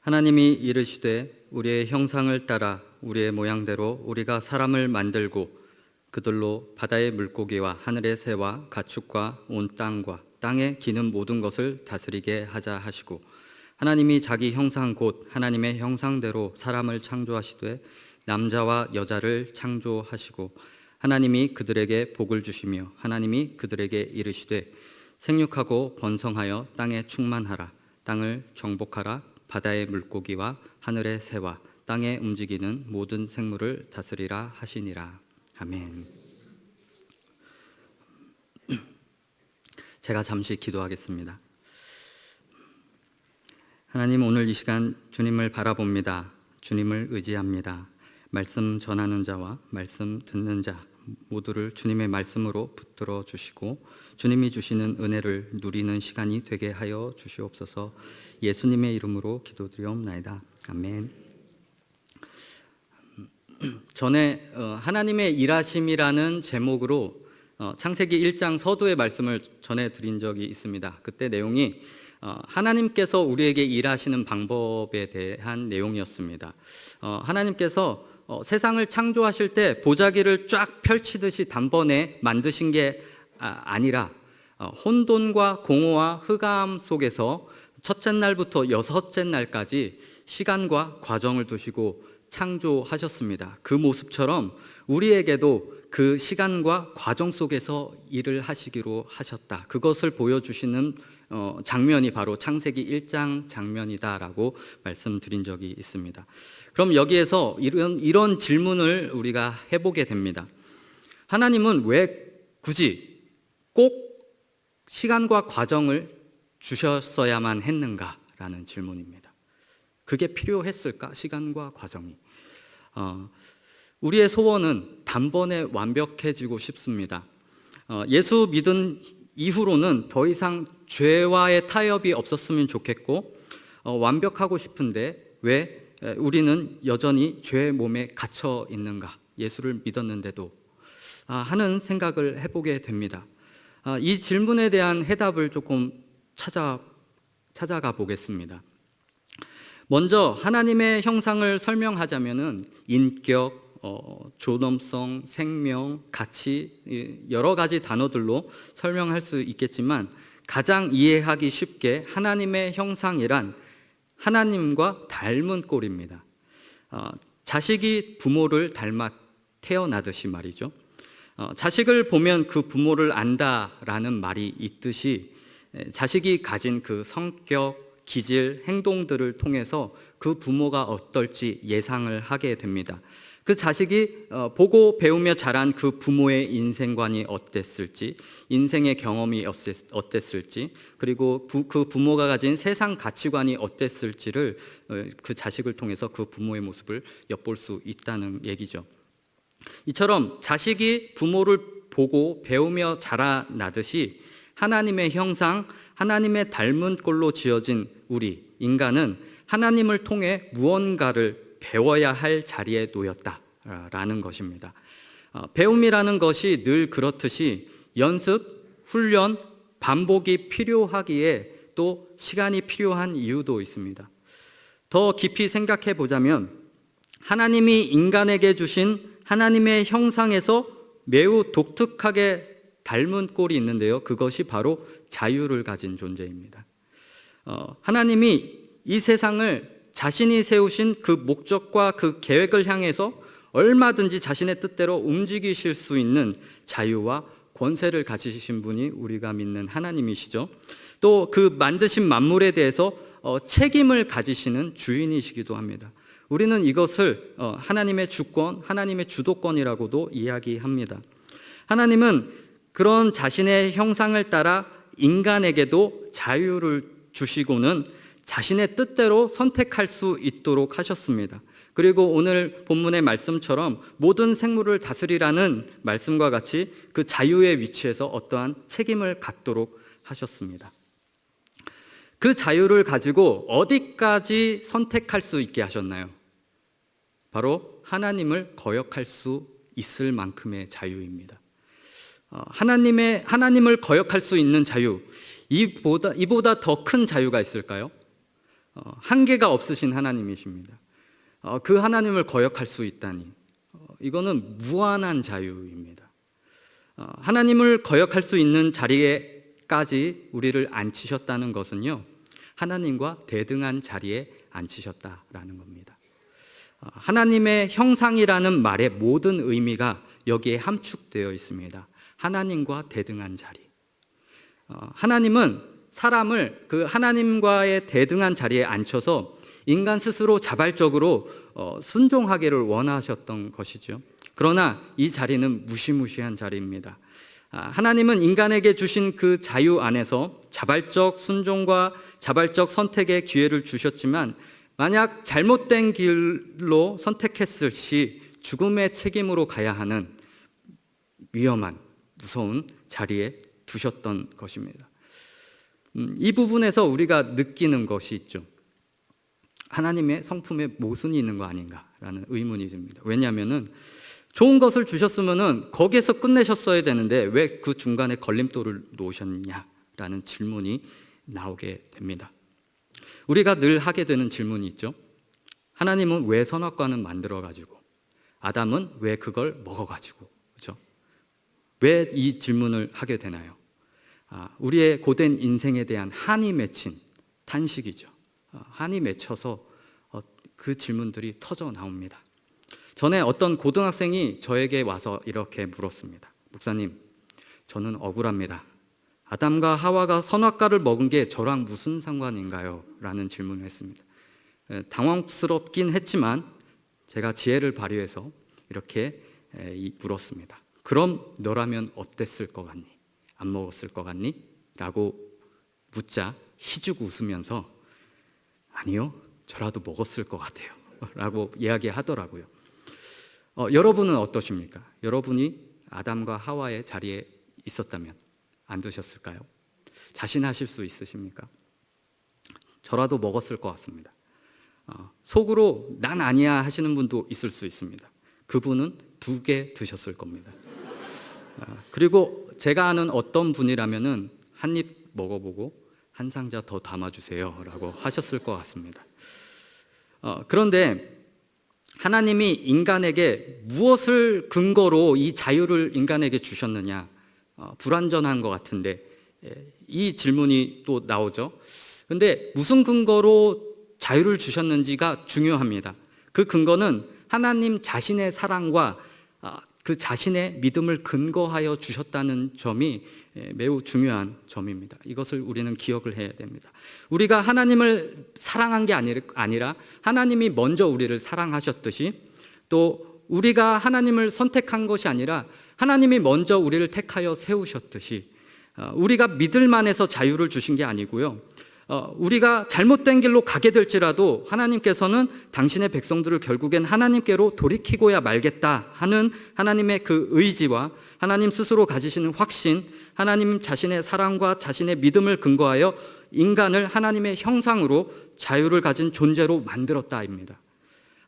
하나님이 이르시되 우리의 형상을 따라 우리의 모양대로 우리가 사람을 만들고 그들로 바다의 물고기와 하늘의 새와 가축과 온 땅과 땅에 기는 모든 것을 다스리게 하자 하시고, 하나님이 자기 형상 곧 하나님의 형상대로 사람을 창조하시되 남자와 여자를 창조하시고, 하나님이 그들에게 복을 주시며 하나님이 그들에게 이르시되 생육하고 번성하여 땅에 충만하라. 땅을 정복하라. 바다의 물고기와 하늘의 새와 땅에 움직이는 모든 생물을 다스리라 하시니라. 아멘. 제가 잠시 기도하겠습니다. 하나님, 오늘 이 시간 주님을 바라봅니다. 주님을 의지합니다. 말씀 전하는 자와 말씀 듣는 자 모두를 주님의 말씀으로 붙들어 주시고 주님이 주시는 은혜를 누리는 시간이 되게 하여 주시옵소서. 예수님의 이름으로 기도드리옵나이다. 아멘. 전에 하나님의 일하심이라는 제목으로 창세기 1장 서두의 말씀을 전해드린 적이 있습니다. 그때 내용이 하나님께서 우리에게 일하시는 방법에 대한 내용이었습니다. 하나님께서 세상을 창조하실 때 보자기를 쫙 펼치듯이 단번에 만드신 게 아니라 혼돈과 공허와 흑암 속에서 첫째 날부터 여섯째 날까지 시간과 과정을 두시고 창조하셨습니다. 그 모습처럼 우리에게도 그 시간과 과정 속에서 일을 하시기로 하셨다. 그것을 보여주시는 장면이 바로 창세기 1장 장면이다라고 말씀드린 적이 있습니다. 그럼 여기에서 이런 질문을 우리가 해보게 됩니다. 하나님은 왜 굳이 꼭 시간과 과정을 주셨어야만 했는가라는 질문입니다. 그게 필요했을까? 시간과 과정이. 우리의 소원은 단번에 완벽해지고 싶습니다. 예수 믿은 이후로는 더 이상 죄와의 타협이 없었으면 좋겠고 완벽하고 싶은데 왜 우리는 여전히 죄의 몸에 갇혀 있는가? 예수를 믿었는데도 하는 생각을 해보게 됩니다. 이 질문에 대한 해답을 조금 찾아가 보겠습니다. 먼저 하나님의 형상을 설명하자면은 인격, 존엄성, 생명, 가치 여러 가지 단어들로 설명할 수 있겠지만 가장 이해하기 쉽게 하나님의 형상이란 하나님과 닮은 꼴입니다. 자식이 부모를 닮아 태어나듯이 말이죠. 자식을 보면 그 부모를 안다라는 말이 있듯이 자식이 가진 그 성격, 기질, 행동들을 통해서 그 부모가 어떨지 예상을 하게 됩니다. 그 자식이 보고 배우며 자란 그 부모의 인생관이 어땠을지, 인생의 경험이 어땠을지, 그리고 그 부모가 가진 세상 가치관이 어땠을지를 그 자식을 통해서 그 부모의 모습을 엿볼 수 있다는 얘기죠. 이처럼 자식이 부모를 보고 배우며 자라나듯이 하나님의 형상, 하나님의 닮은 꼴로 지어진 우리 인간은 하나님을 통해 무언가를 배워야 할 자리에 놓였다라는 것입니다. 배움이라는 것이 늘 그렇듯이 연습, 훈련, 반복이 필요하기에 또 시간이 필요한 이유도 있습니다. 더 깊이 생각해 보자면 하나님이 인간에게 주신 하나님의 형상에서 매우 독특하게 닮은 꼴이 있는데요. 그것이 바로 자유를 가진 존재입니다. 하나님이 이 세상을 자신이 세우신 그 목적과 그 계획을 향해서 얼마든지 자신의 뜻대로 움직이실 수 있는 자유와 권세를 가지신 분이 우리가 믿는 하나님이시죠. 또 그 만드신 만물에 대해서 책임을 가지시는 주인이시기도 합니다. 우리는 이것을 하나님의 주권, 하나님의 주도권이라고도 이야기합니다. 하나님은 그런 자신의 형상을 따라 인간에게도 자유를 주시고는 자신의 뜻대로 선택할 수 있도록 하셨습니다. 그리고 오늘 본문의 말씀처럼 모든 생물을 다스리라는 말씀과 같이 그 자유의 위치에서 어떠한 책임을 갖도록 하셨습니다. 그 자유를 가지고 어디까지 선택할 수 있게 하셨나요? 바로 하나님을 거역할 수 있을 만큼의 자유입니다. 하나님을 거역할 수 있는 자유, 이보다 더 큰 자유가 있을까요? 한계가 없으신 하나님이십니다. 그 하나님을 거역할 수 있다니, 이거는 무한한 자유입니다. 하나님을 거역할 수 있는 자리에까지 우리를 앉히셨다는 것은요, 하나님과 대등한 자리에 앉히셨다라는 겁니다. 하나님의 형상이라는 말의 모든 의미가 여기에 함축되어 있습니다. 하나님과 대등한 자리. 하나님은 사람을 그 하나님과의 대등한 자리에 앉혀서 인간 스스로 자발적으로 순종하기를 원하셨던 것이죠. 그러나 이 자리는 무시무시한 자리입니다. 하나님은 인간에게 주신 그 자유 안에서 자발적 순종과 자발적 선택의 기회를 주셨지만, 만약 잘못된 길로 선택했을 시 죽음의 책임으로 가야 하는 위험한, 무서운 자리에 두셨던 것입니다. 이 부분에서 우리가 느끼는 것이 있죠. 하나님의 성품에 모순이 있는 거 아닌가라는 의문이 듭니다. 왜냐하면 좋은 것을 주셨으면 거기에서 끝내셨어야 되는데 왜 그 중간에 걸림돌을 놓으셨냐라는 질문이 나오게 됩니다. 우리가 늘 하게 되는 질문이 있죠. 하나님은 왜 선악과는 만들어가지고, 아담은 왜 그걸 먹어가지고, 그렇죠? 왜 이 질문을 하게 되나요? 우리의 고된 인생에 대한 한이 맺힌 탄식이죠. 한이 맺혀서 그 질문들이 터져 나옵니다. 전에 어떤 고등학생이 저에게 와서 이렇게 물었습니다. 목사님, 저는 억울합니다. 아담과 하와가 선악과를 먹은 게 저랑 무슨 상관인가요? 라는 질문을 했습니다. 당황스럽긴 했지만 제가 지혜를 발휘해서 이렇게 물었습니다. 그럼 너라면 어땠을 것 같니? 안 먹었을 것 같니? 라고 묻자 희죽 웃으면서 아니요, 저라도 먹었을 것 같아요 라고 이야기하더라고요. 여러분은 어떠십니까? 여러분이 아담과 하와의 자리에 있었다면 안 드셨을까요? 자신하실 수 있으십니까? 저라도 먹었을 것 같습니다. 속으로 난 아니야 하시는 분도 있을 수 있습니다. 그분은 2개 드셨을 겁니다. 그리고 제가 아는 어떤 분이라면은 한 입 먹어보고 한 상자 더 담아주세요 라고 하셨을 것 같습니다. 그런데 하나님이 인간에게 무엇을 근거로 이 자유를 인간에게 주셨느냐, 불완전한 것 같은데 이 질문이 또 나오죠. 그런데 무슨 근거로 자유를 주셨는지가 중요합니다. 그 근거는 하나님 자신의 사랑과 그 자신의 믿음을 근거하여 주셨다는 점이 매우 중요한 점입니다. 이것을 우리는 기억을 해야 됩니다. 우리가 하나님을 사랑한 게 아니라 하나님이 먼저 우리를 사랑하셨듯이, 또 우리가 하나님을 선택한 것이 아니라 하나님이 먼저 우리를 택하여 세우셨듯이, 우리가 믿을 만해서 자유를 주신 게 아니고요, 우리가 잘못된 길로 가게 될지라도 하나님께서는 당신의 백성들을 결국엔 하나님께로 돌이키고야 말겠다 하는 하나님의 그 의지와 하나님 스스로 가지시는 확신, 하나님 자신의 사랑과 자신의 믿음을 근거하여 인간을 하나님의 형상으로 자유를 가진 존재로 만들었다입니다.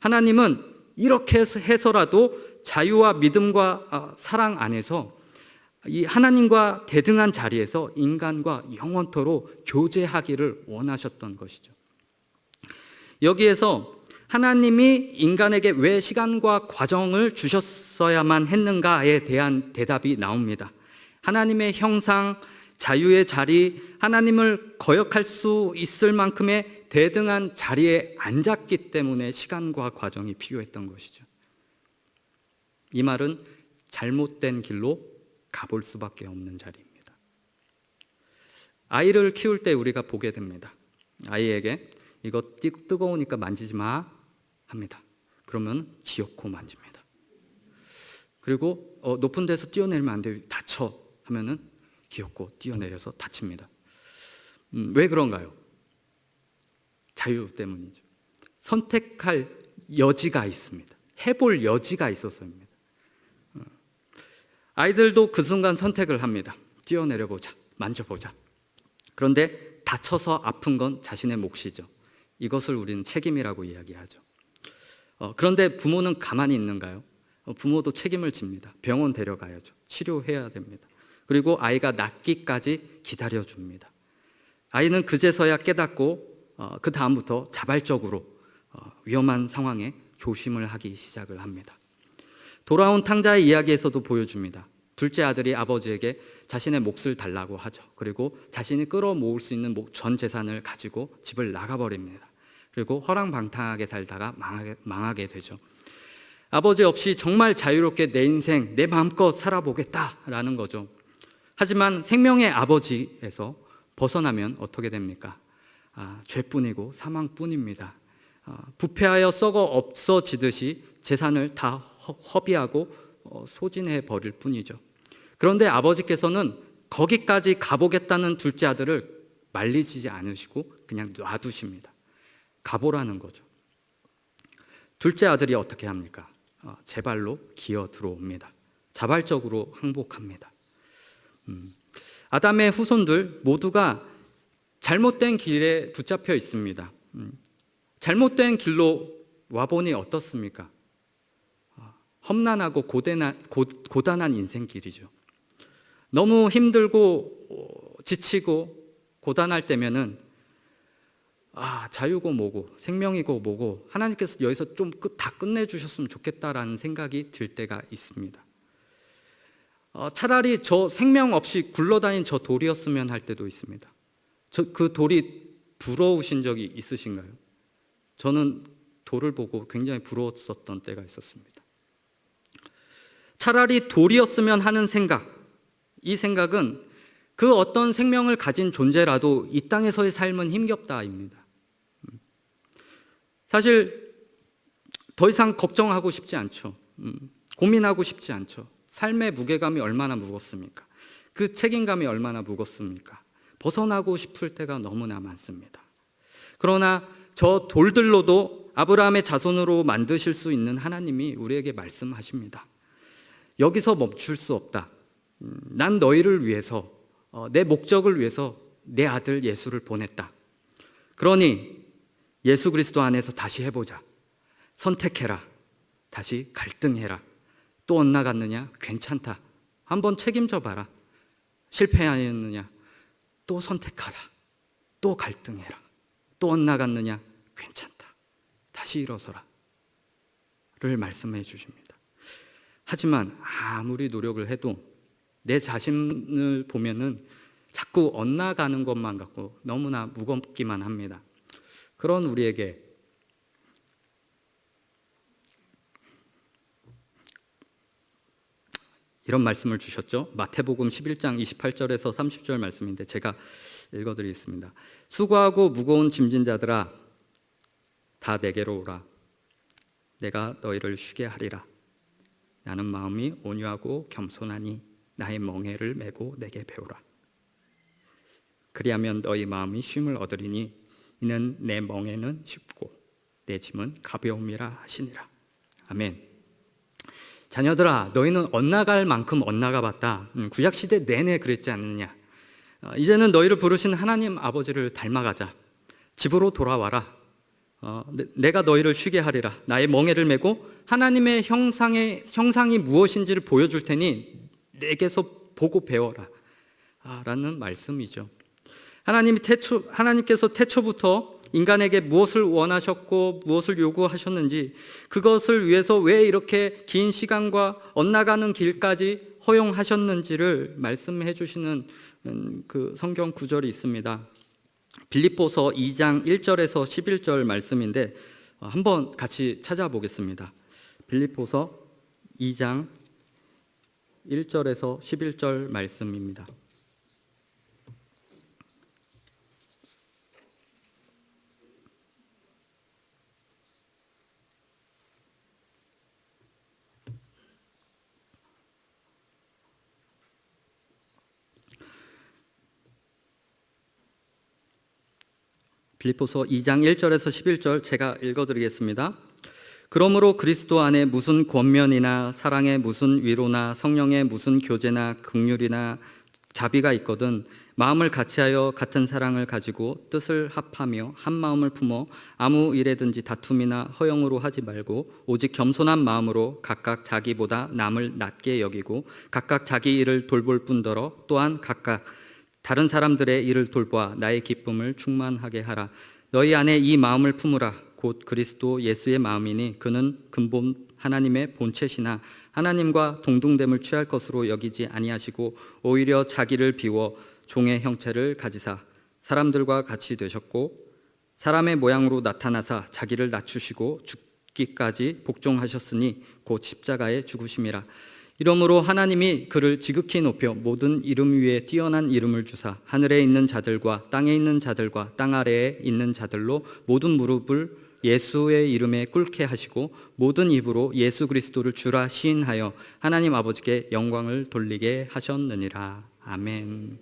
하나님은 이렇게 해서라도 자유와 믿음과 사랑 안에서 이 하나님과 대등한 자리에서 인간과 영원토록 교제하기를 원하셨던 것이죠. 여기에서 하나님이 인간에게 왜 시간과 과정을 주셨어야만 했는가에 대한 대답이 나옵니다. 하나님의 형상, 자유의 자리, 하나님을 거역할 수 있을 만큼의 대등한 자리에 앉았기 때문에 시간과 과정이 필요했던 것이죠. 이 말은 잘못된 길로 가볼 수밖에 없는 자리입니다. 아이를 키울 때 우리가 보게 됩니다. 아이에게 이거 뜨거우니까 만지지 마 합니다. 그러면 기어코 만집니다. 그리고 높은 데서 뛰어내리면 안 돼요, 다쳐 하면은 기어코 뛰어내려서 다칩니다. 왜 그런가요? 자유 때문이죠. 선택할 여지가 있습니다. 해볼 여지가 있어서입니다. 아이들도 그 순간 선택을 합니다. 뛰어내려보자, 만져보자. 그런데 다쳐서 아픈 건 자신의 몫이죠. 이것을 우리는 책임이라고 이야기하죠. 그런데 부모는 가만히 있는가요? 부모도 책임을 집니다. 병원 데려가야죠. 치료해야 됩니다. 그리고 아이가 낫기까지 기다려줍니다. 아이는 그제서야 깨닫고 그 다음부터 자발적으로 위험한 상황에 조심을 하기 시작을 합니다. 돌아온 탕자의 이야기에서도 보여줍니다. 둘째 아들이 아버지에게 자신의 몫을 달라고 하죠. 그리고 자신이 끌어모을 수 있는 전 재산을 가지고 집을 나가버립니다. 그리고 허랑방탕하게 살다가 망하게 되죠. 아버지 없이 정말 자유롭게 내 인생, 내 마음껏 살아보겠다라는 거죠. 하지만 생명의 아버지에서 벗어나면 어떻게 됩니까? 죄뿐이고 사망뿐입니다. 부패하여 썩어 없어지듯이 재산을 다 허비하고 소진해 버릴 뿐이죠. 그런데 아버지께서는 거기까지 가보겠다는 둘째 아들을 말리지 않으시고 그냥 놔두십니다. 가보라는 거죠. 둘째 아들이 어떻게 합니까? 제 발로 기어 들어옵니다. 자발적으로 항복합니다. 아담의 후손들 모두가 잘못된 길에 붙잡혀 있습니다. 잘못된 길로 와보니 어떻습니까? 험난하고 고단한 인생길이죠. 너무 힘들고 지치고 고단할 때면은 자유고 뭐고 생명이고 뭐고 하나님께서 여기서 좀 다 끝내주셨으면 좋겠다라는 생각이 들 때가 있습니다. 차라리 저 생명 없이 굴러다닌 저 돌이었으면 할 때도 있습니다. 그 돌이 부러우신 적이 있으신가요? 저는 돌을 보고 굉장히 부러웠었던 때가 있었습니다. 차라리 돌이었으면 하는 생각, 이 생각은 그 어떤 생명을 가진 존재라도 이 땅에서의 삶은 힘겹다입니다. 사실 더 이상 걱정하고 싶지 않죠. 고민하고 싶지 않죠. 삶의 무게감이 얼마나 무겁습니까? 그 책임감이 얼마나 무겁습니까? 벗어나고 싶을 때가 너무나 많습니다. 그러나 저 돌들로도 아브라함의 자손으로 만드실 수 있는 하나님이 우리에게 말씀하십니다. 여기서 멈출 수 없다. 난 너희를 위해서, 내 목적을 위해서 내 아들 예수를 보냈다. 그러니 예수 그리스도 안에서 다시 해보자. 선택해라. 다시 갈등해라. 또 엇나갔느냐? 괜찮다. 한번 책임져 봐라. 실패하였느냐? 또 선택하라. 또 갈등해라. 또 엇나갔느냐? 괜찮다. 다시 일어서라. 를 말씀해 주십니다. 하지만 아무리 노력을 해도 내 자신을 보면은 자꾸 엇나가는 것만 갖고 너무나 무겁기만 합니다. 그런 우리에게 이런 말씀을 주셨죠. 마태복음 11장 28절에서 30절 말씀인데 제가 읽어드리겠습니다. 수고하고 무거운 짐진 자들아 다 내게로 오라. 내가 너희를 쉬게 하리라. 나는 마음이 온유하고 겸손하니 나의 멍에를 메고 내게 배우라. 그리하면 너희 마음이 쉼을 얻으리니 이는 내 멍에는 쉽고 내 짐은 가벼움이라 하시니라. 아멘. 자녀들아 너희는 엇나갈 만큼 엇나가 봤다. 구약시대 내내 그랬지 않느냐. 이제는 너희를 부르신 하나님 아버지를 닮아가자. 집으로 돌아와라. 내가 너희를 쉬게 하리라. 나의 멍에를 메고 하나님의 형상이 무엇인지를 보여줄 테니 내게서 보고 배워라. 라는 말씀이죠. 하나님께서 태초부터 인간에게 무엇을 원하셨고 무엇을 요구하셨는지 그것을 위해서 왜 이렇게 긴 시간과 엇나가는 길까지 허용하셨는지를 말씀해 주시는 그 성경 구절이 있습니다. 빌립보서 2장 1절에서 11절 말씀인데 한번 같이 찾아보겠습니다. 빌립보서 2장 1절에서 11절 말씀입니다. 빌립보서 2장 1절에서 11절 제가 읽어드리겠습니다. 그러므로 그리스도 안에 무슨 권면이나 사랑의 무슨 위로나 성령의 무슨 교제나 긍휼이나 자비가 있거든 마음을 같이하여 같은 사랑을 가지고 뜻을 합하며 한 마음을 품어 아무 일에든지 다툼이나 허영으로 하지 말고 오직 겸손한 마음으로 각각 자기보다 남을 낮게 여기고 각각 자기 일을 돌볼 뿐더러 또한 각각 다른 사람들의 일을 돌보아 나의 기쁨을 충만하게 하라. 너희 안에 이 마음을 품으라. 곧 그리스도 예수의 마음이니 그는 근본 하나님의 본체시나 하나님과 동등됨을 취할 것으로 여기지 아니하시고 오히려 자기를 비워 종의 형체를 가지사 사람들과 같이 되셨고 사람의 모양으로 나타나사 자기를 낮추시고 죽기까지 복종하셨으니 곧 십자가에 죽으심이라. 이러므로 하나님이 그를 지극히 높여 모든 이름 위에 뛰어난 이름을 주사 하늘에 있는 자들과 땅에 있는 자들과 땅 아래에 있는 자들로 모든 무릎을 예수의 이름에 꿇게 하시고 모든 입으로 예수 그리스도를 주라 시인하여 하나님 아버지께 영광을 돌리게 하셨느니라. 아멘.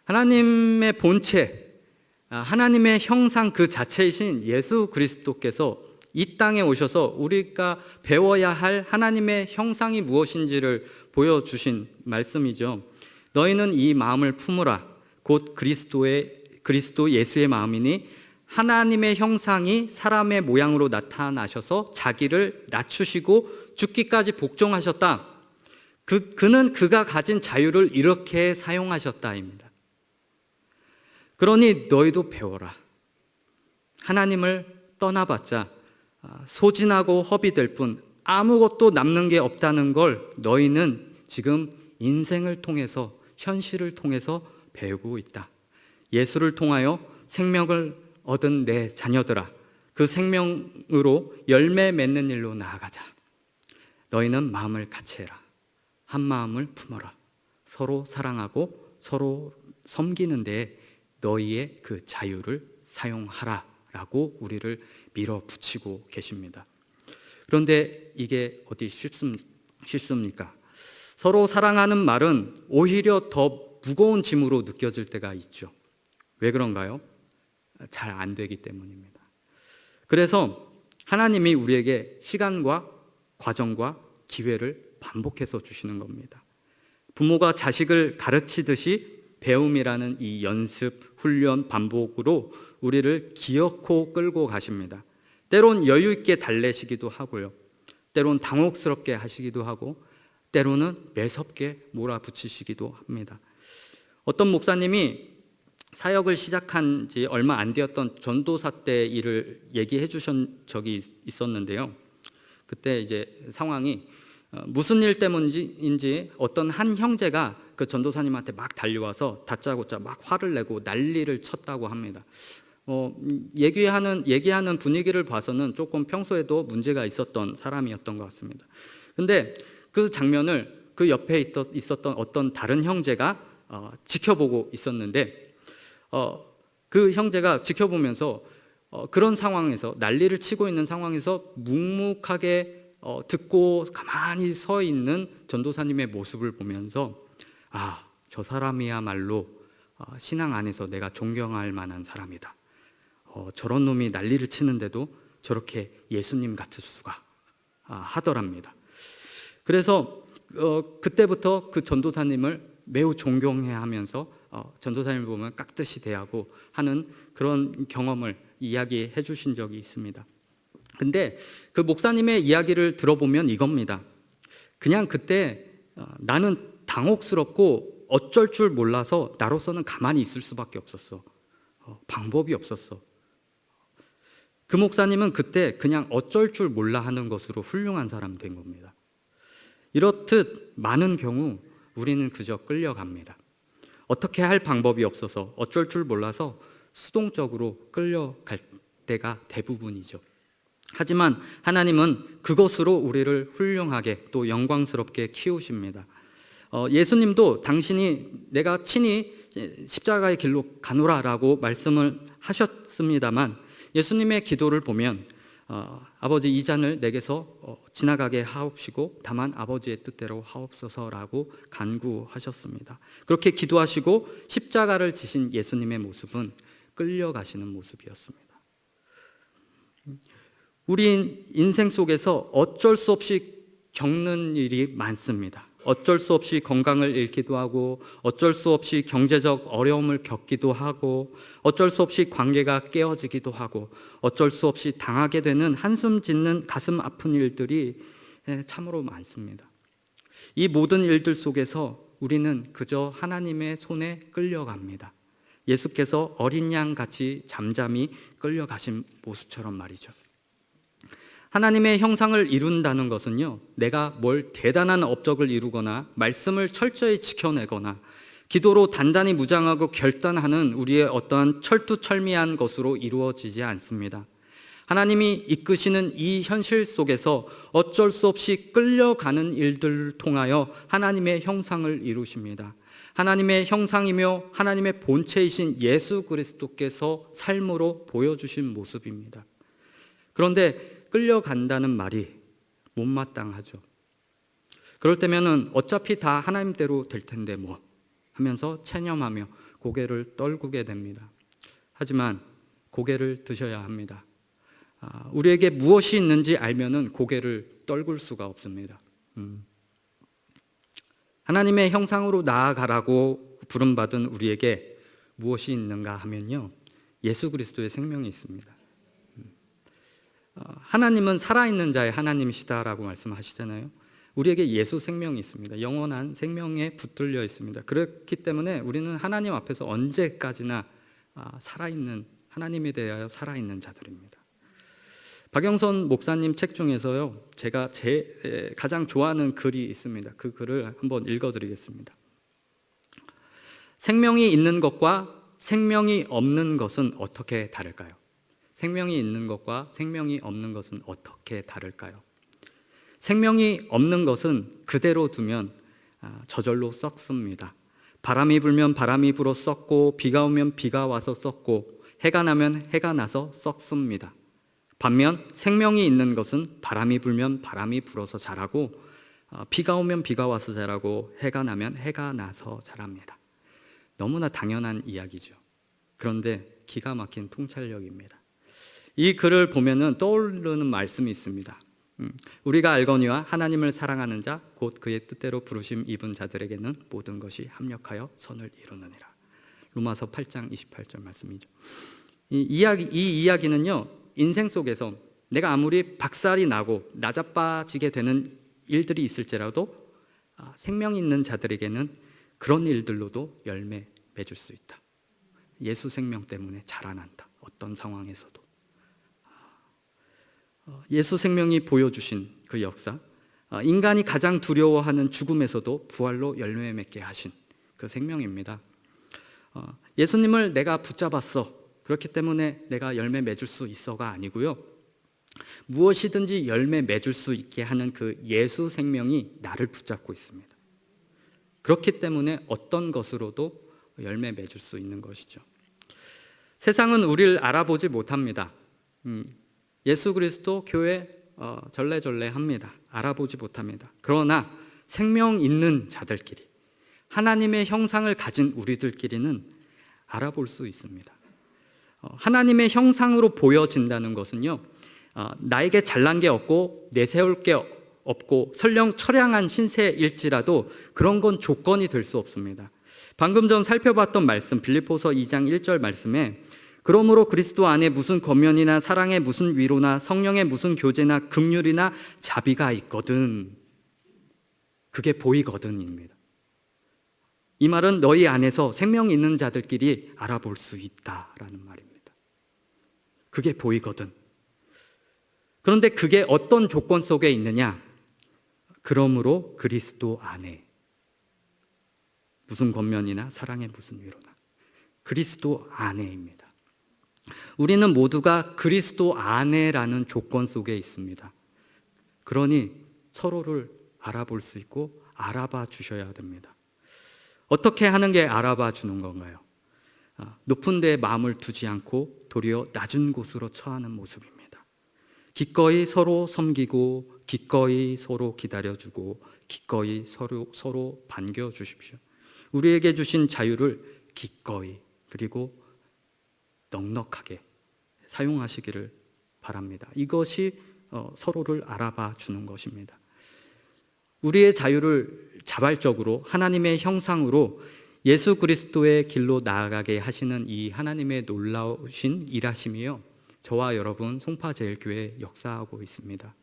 하나님의 본체, 하나님의 형상 그 자체이신 예수 그리스도께서 이 땅에 오셔서 우리가 배워야 할 하나님의 형상이 무엇인지를 보여주신 말씀이죠. 너희는 이 마음을 품으라. 곧 그리스도 예수의 마음이니 하나님의 형상이 사람의 모양으로 나타나셔서 자기를 낮추시고 죽기까지 복종하셨다. 그는 그가 가진 자유를 이렇게 사용하셨다입니다. 그러니 너희도 배워라. 하나님을 떠나봤자 소진하고 허비될 뿐 아무것도 남는 게 없다는 걸 너희는 지금 인생을 통해서 현실을 통해서 배우고 있다. 예수를 통하여 생명을 얻은 내 자녀들아, 그 생명으로 열매 맺는 일로 나아가자. 너희는 마음을 같이 해라. 한 마음을 품어라. 서로 사랑하고 서로 섬기는 데에 너희의 그 자유를 사용하라 라고 우리를 밀어붙이고 계십니다. 그런데 이게 어디 쉽습니까? 서로 사랑하는 말은 오히려 더 무거운 짐으로 느껴질 때가 있죠. 왜 그런가요? 잘 안 되기 때문입니다. 그래서 하나님이 우리에게 시간과 과정과 기회를 반복해서 주시는 겁니다. 부모가 자식을 가르치듯이 배움이라는 이 연습, 훈련, 반복으로 우리를 기어코 끌고 가십니다. 때론 여유 있게 달래시기도 하고요. 때론 당혹스럽게 하시기도 하고 때로는 매섭게 몰아붙이시기도 합니다. 어떤 목사님이 사역을 시작한 지 얼마 안 되었던 전도사 때 일을 얘기해 주신 적이 있었는데요. 그때 이제 상황이 무슨 일 때문인지 어떤 한 형제가 그 전도사님한테 막 달려와서 다짜고짜 막 화를 내고 난리를 쳤다고 합니다. 얘기하는 분위기를 봐서는 조금 평소에도 문제가 있었던 사람이었던 것 같습니다. 근데 그 장면을 그 옆에 있었던 어떤 다른 형제가 지켜보고 있었는데 그 형제가 지켜보면서 그런 상황에서 난리를 치고 있는 상황에서 묵묵하게 듣고 가만히 서 있는 전도사님의 모습을 보면서 저 사람이야말로 신앙 안에서 내가 존경할 만한 사람이다. 저런 놈이 난리를 치는데도 저렇게 예수님 같을 수가 하더랍니다. 그래서 그때부터 그 전도사님을 매우 존경해야 하면서 전도사님을 보면 깍듯이 대하고 하는 그런 경험을 이야기해 주신 적이 있습니다. 근데 그 목사님의 이야기를 들어보면 이겁니다. 그냥 그때 나는 당혹스럽고 어쩔 줄 몰라서 나로서는 가만히 있을 수밖에 없었어. 방법이 없었어. 그 목사님은 그때 그냥 어쩔 줄 몰라 하는 것으로 훌륭한 사람 된 겁니다. 이렇듯 많은 경우 우리는 그저 끌려갑니다. 어떻게 할 방법이 없어서 어쩔 줄 몰라서 수동적으로 끌려갈 때가 대부분이죠. 하지만 하나님은 그것으로 우리를 훌륭하게 또 영광스럽게 키우십니다. 예수님도 당신이 내가 친히 십자가의 길로 가노라라고 말씀을 하셨습니다만 예수님의 기도를 보면 아버지 이 잔을 내게서 지나가게 하옵시고 다만 아버지의 뜻대로 하옵소서라고 간구하셨습니다. 그렇게 기도하시고 십자가를 지신 예수님의 모습은 끌려가시는 모습이었습니다. 우리 인생 속에서 어쩔 수 없이 겪는 일이 많습니다. 어쩔 수 없이 건강을 잃기도 하고 어쩔 수 없이 경제적 어려움을 겪기도 하고 어쩔 수 없이 관계가 깨어지기도 하고 어쩔 수 없이 당하게 되는 한숨 짓는 가슴 아픈 일들이 참으로 많습니다. 이 모든 일들 속에서 우리는 그저 하나님의 손에 끌려갑니다. 예수께서 어린 양같이 잠잠히 끌려가신 모습처럼 말이죠. 하나님의 형상을 이룬다는 것은요, 내가 뭘 대단한 업적을 이루거나 말씀을 철저히 지켜내거나 기도로 단단히 무장하고 결단하는 우리의 어떠한 철두철미한 것으로 이루어지지 않습니다. 하나님이 이끄시는 이 현실 속에서 어쩔 수 없이 끌려가는 일들을 통하여 하나님의 형상을 이루십니다. 하나님의 형상이며 하나님의 본체이신 예수 그리스도께서 삶으로 보여주신 모습입니다. 그런데 끌려간다는 말이 못마땅하죠. 그럴 때면은 어차피 다 하나님대로 될 텐데 뭐 하면서 체념하며 고개를 떨구게 됩니다. 하지만 고개를 드셔야 합니다. 우리에게 무엇이 있는지 알면은 고개를 떨굴 수가 없습니다. 하나님의 형상으로 나아가라고 부름받은 우리에게 무엇이 있는가 하면요, 예수 그리스도의 생명이 있습니다. 하나님은 살아있는 자의 하나님이시다라고 말씀하시잖아요. 우리에게 예수 생명이 있습니다. 영원한 생명에 붙들려 있습니다. 그렇기 때문에 우리는 하나님 앞에서 언제까지나 살아있는, 하나님에 대하여 살아있는 자들입니다. 박영선 목사님 책 중에서요, 제가 가장 좋아하는 글이 있습니다. 그 글을 한번 읽어드리겠습니다. 생명이 있는 것과 생명이 없는 것은 어떻게 다를까요? 생명이 있는 것과 생명이 없는 것은 어떻게 다를까요? 생명이 없는 것은 그대로 두면 저절로 썩습니다. 바람이 불면 바람이 불어 썩고 비가 오면 비가 와서 썩고 해가 나면 해가 나서 썩습니다. 반면 생명이 있는 것은 바람이 불면 바람이 불어서 자라고 비가 오면 비가 와서 자라고 해가 나면 해가 나서 자랍니다. 너무나 당연한 이야기죠. 그런데 기가 막힌 통찰력입니다. 이 글을 보면은 떠오르는 말씀이 있습니다. 우리가 알거니와 하나님을 사랑하는 자 곧 그의 뜻대로 부르심 입은 자들에게는 모든 것이 합력하여 선을 이루느니라. 로마서 8장 28절 말씀이죠. 이 이야기는요, 인생 속에서 내가 아무리 박살이 나고 나자빠지게 되는 일들이 있을지라도 생명 있는 자들에게는 그런 일들로도 열매 맺을 수 있다. 예수 생명 때문에 자라난다. 어떤 상황에서도. 예수 생명이 보여주신 그 역사, 인간이 가장 두려워하는 죽음에서도 부활로 열매 맺게 하신 그 생명입니다. 예수님을 내가 붙잡았어, 그렇기 때문에 내가 열매 맺을 수 있어가 아니고요, 무엇이든지 열매 맺을 수 있게 하는 그 예수 생명이 나를 붙잡고 있습니다. 그렇기 때문에 어떤 것으로도 열매 맺을 수 있는 것이죠. 세상은 우리를 알아보지 못합니다. 예수 그리스도 교회 절레절레합니다. 알아보지 못합니다. 그러나 생명 있는 자들끼리, 하나님의 형상을 가진 우리들끼리는 알아볼 수 있습니다. 하나님의 형상으로 보여진다는 것은요, 나에게 잘난 게 없고 내세울 게 없고 설령 처량한 신세일지라도 그런 건 조건이 될 수 없습니다. 방금 전 살펴봤던 말씀, 빌립보서 2장 1절 말씀에 그러므로 그리스도 안에 무슨 권면이나 사랑의 무슨 위로나 성령의 무슨 교제나 긍휼이나 자비가 있거든, 그게 보이거든입니다. 이 말은 너희 안에서 생명이 있는 자들끼리 알아볼 수 있다라는 말입니다. 그게 보이거든. 그런데 그게 어떤 조건 속에 있느냐? 그러므로 그리스도 안에 무슨 권면이나 사랑의 무슨 위로나, 그리스도 안에입니다. 우리는 모두가 그리스도 안에라는 조건 속에 있습니다. 그러니 서로를 알아볼 수 있고 알아봐 주셔야 됩니다. 어떻게 하는 게 알아봐 주는 건가요? 높은 데에 마음을 두지 않고 도리어 낮은 곳으로 처하는 모습입니다. 기꺼이 서로 섬기고 기꺼이 서로 기다려주고 기꺼이 서로 반겨주십시오. 우리에게 주신 자유를 기꺼이 그리고 넉넉하게 사용하시기를 바랍니다. 이것이 서로를 알아봐 주는 것입니다. 우리의 자유를 자발적으로 하나님의 형상으로 예수 그리스도의 길로 나아가게 하시는 이 하나님의 놀라우신 일하심이요, 저와 여러분 송파제일교회에 역사하고 있습니다.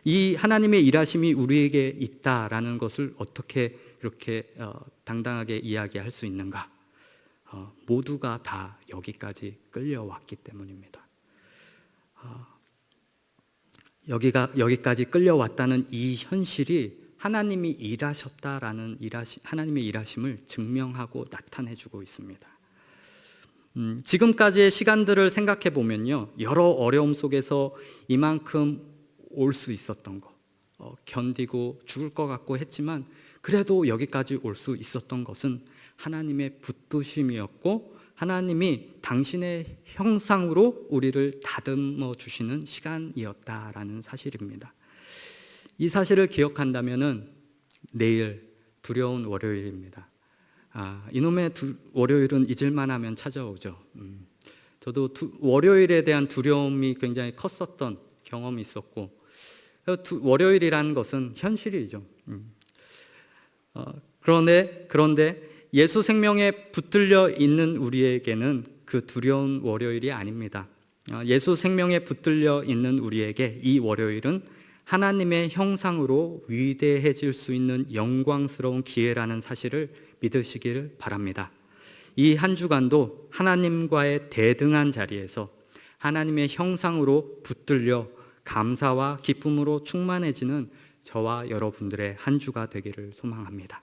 이 하나님의 일하심이 우리에게 있다라는 것을 어떻게 이렇게 당당하게 이야기할 수 있는가? 모두가 다 여기까지 끌려왔기 때문입니다. 여기까지 끌려왔다는 이 현실이 하나님이 일하셨다라는 하나님의 일하심을 증명하고 나타내주고 있습니다. 지금까지의 시간들을 생각해 보면요, 여러 어려움 속에서 이만큼 올 수 있었던 거, 견디고 죽을 것 같고 했지만 그래도 여기까지 올 수 있었던 것은 하나님의 붙드심이었고, 하나님이 당신의 형상으로 우리를 다듬어 주시는 시간이었다라는 사실입니다. 이 사실을 기억한다면은 내일 두려운 월요일입니다. 이놈의 월요일은 잊을만 하면 찾아오죠. 저도 월요일에 대한 두려움이 굉장히 컸었던 경험이 있었고, 월요일이라는 것은 현실이죠. 그런데 예수 생명에 붙들려 있는 우리에게는 그 두려운 월요일이 아닙니다. 예수 생명에 붙들려 있는 우리에게 이 월요일은 하나님의 형상으로 위대해질 수 있는 영광스러운 기회라는 사실을 믿으시길 바랍니다. 이 한 주간도 하나님과의 대등한 자리에서 하나님의 형상으로 붙들려 감사와 기쁨으로 충만해지는 저와 여러분들의 한 주가 되기를 소망합니다.